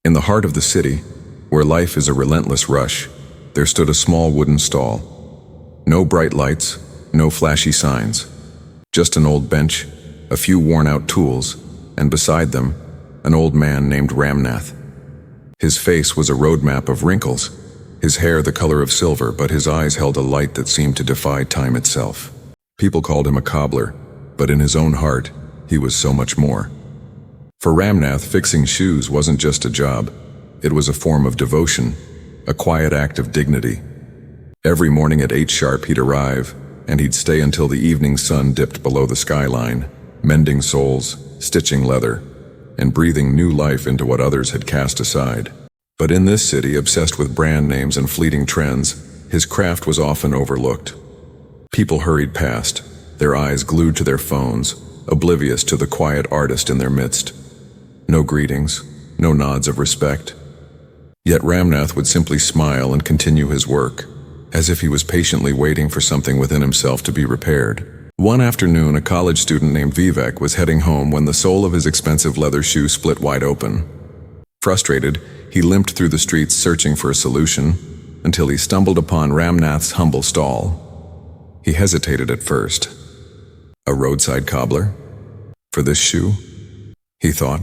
In the heart of the city, where life is a relentless rush, there stood a small wooden stall. No bright lights, no flashy signs. Just an old bench, a few worn-out tools, and beside them, an old man named Ramnath. His face was a roadmap of wrinkles, his hair the color of silver, but his eyes held a light that seemed to defy time itself. People called him a cobbler, but in his own heart, he was so much more. For Ramnath, fixing shoes wasn't just a job. It was a form of devotion, a quiet act of dignity. Every morning at 8 sharp he'd arrive, and he'd stay until the evening sun dipped below the skyline, mending soles, stitching leather, and breathing new life into what others had cast aside. But in this city, obsessed with brand names and fleeting trends, his craft was often overlooked. People hurried past, their eyes glued to their phones, oblivious to the quiet artist in their midst. No greetings, no nods of respect. Yet Ramnath would simply smile and continue his work, as if he was patiently waiting for something within himself to be repaired. One afternoon, a college student named Vivek was heading home when the sole of his expensive leather shoe split wide open. Frustrated, he limped through the streets searching for a solution, until he stumbled upon Ramnath's humble stall. He hesitated at first. A roadside cobbler? For this shoe? He thought.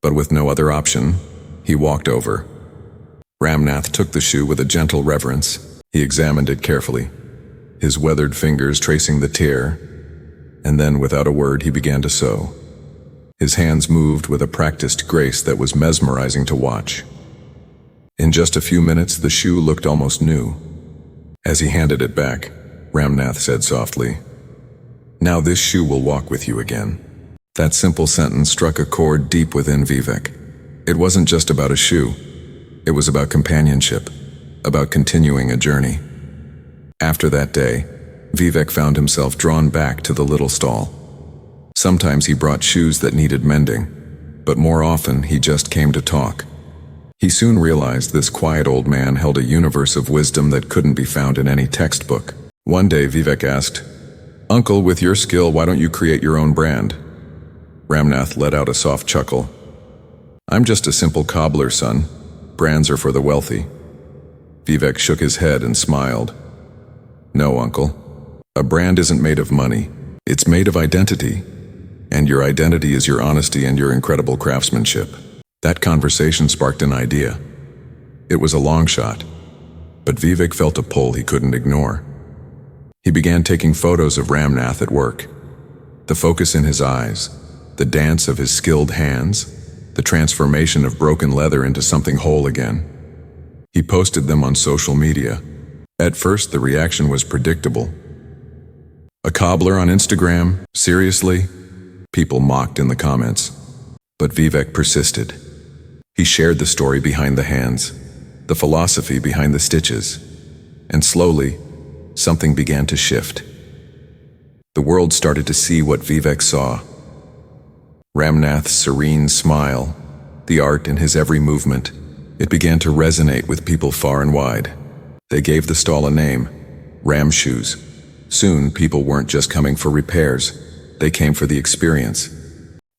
But with no other option, he walked over. Ramnath took the shoe with a gentle reverence. He examined it carefully, his weathered fingers tracing the tear, and then without a word he began to sew. His hands moved with a practiced grace that was mesmerizing to watch. In just a few minutes the shoe looked almost new. As he handed it back, Ramnath said softly, "Now this shoe will walk with you again." That simple sentence struck a chord deep within Vivek. It wasn't just about a shoe. It was about companionship, about continuing a journey. After that day, Vivek found himself drawn back to the little stall. Sometimes he brought shoes that needed mending, but more often he just came to talk. He soon realized this quiet old man held a universe of wisdom that couldn't be found in any textbook. One day Vivek asked, "Uncle, with your skill, why don't you create your own brand?" Ramnath let out a soft chuckle. "I'm just a simple cobbler, son. Brands are for the wealthy." Vivek shook his head and smiled. "No, uncle. A brand isn't made of money. It's made of identity. And your identity is your honesty and your incredible craftsmanship." That conversation sparked an idea. It was a long shot, but Vivek felt a pull he couldn't ignore. He began taking photos of Ramnath at work. The focus in his eyes, the dance of his skilled hands, the transformation of broken leather into something whole again. He posted them on social media. At first, the reaction was predictable. "A cobbler on Instagram? Seriously?" People mocked in the comments. But Vivek persisted. He shared the story behind the hands, the philosophy behind the stitches, and slowly, something began to shift. The world started to see what Vivek saw. Ramnath's serene smile, the art in his every movement, it began to resonate with people far and wide. They gave the stall a name, Ram Shoes. Soon, people weren't just coming for repairs, they came for the experience.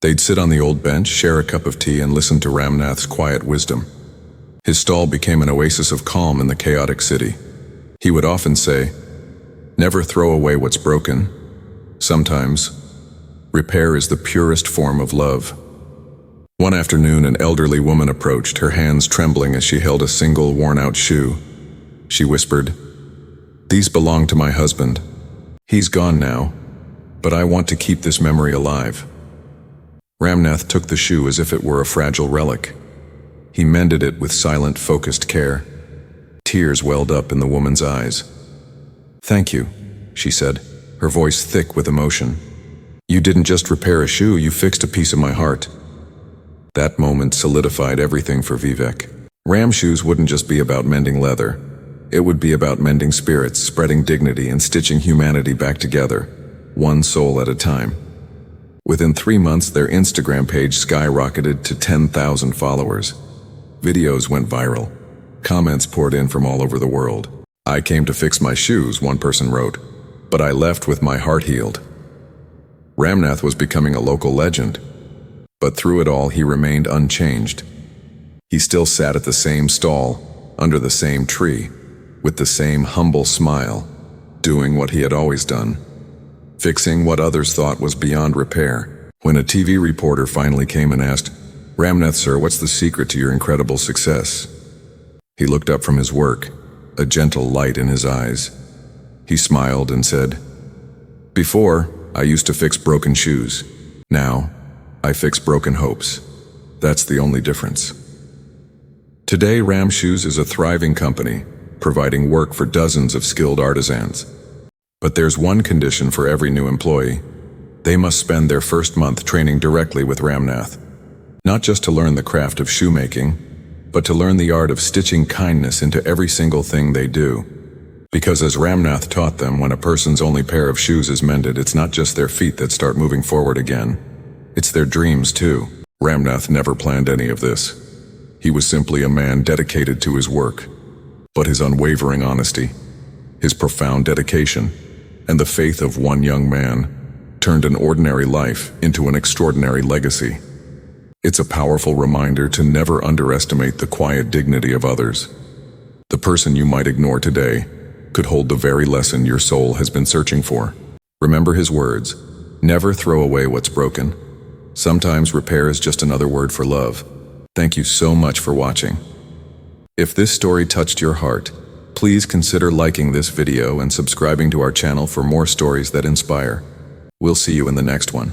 They'd sit on the old bench, share a cup of tea, and listen to Ramnath's quiet wisdom. His stall became an oasis of calm in the chaotic city. He would often say, "Never throw away what's broken. Sometimes, repair is the purest form of love." One afternoon, an elderly woman approached, her hands trembling as she held a single worn-out shoe. She whispered, "These belong to my husband. He's gone now, but I want to keep this memory alive." Ramnath took the shoe as if it were a fragile relic. He mended it with silent, focused care. Tears welled up in the woman's eyes. "Thank you," she said, her voice thick with emotion. "You didn't just repair a shoe, you fixed a piece of my heart." That moment solidified everything for Vivek. Ram Shoes wouldn't just be about mending leather. It would be about mending spirits, spreading dignity, and stitching humanity back together, one soul at a time. Within 3 months, their Instagram page skyrocketed to 10,000 followers. Videos went viral. Comments poured in from all over the world. "I came to fix my shoes," one person wrote, "but I left with my heart healed." Ramnath was becoming a local legend. But through it all, he remained unchanged. He still sat at the same stall, under the same tree, with the same humble smile, doing what he had always done, fixing what others thought was beyond repair. When a TV reporter finally came and asked, "Ramnath, sir, what's the secret to your incredible success?" He looked up from his work, a gentle light in his eyes. He smiled and said, "Before, I used to fix broken shoes. Now, I fix broken hopes. That's the only difference." Today, Ram Shoes is a thriving company, providing work for dozens of skilled artisans. But there's one condition for every new employee. They must spend their first month training directly with Ramnath. Not just to learn the craft of shoemaking, but to learn the art of stitching kindness into every single thing they do. Because as Ramnath taught them, when a person's only pair of shoes is mended, it's not just their feet that start moving forward again. It's their dreams too. Ramnath never planned any of this. He was simply a man dedicated to his work. But his unwavering honesty, his profound dedication, and the faith of one young man turned an ordinary life into an extraordinary legacy. It's a powerful reminder to never underestimate the quiet dignity of others. The person you might ignore today could hold the very lesson your soul has been searching for. Remember his words, never throw away what's broken. Sometimes repair is just another word for love. Thank you so much for watching. If this story touched your heart, please consider liking this video and subscribing to our channel for more stories that inspire. We'll see you in the next one.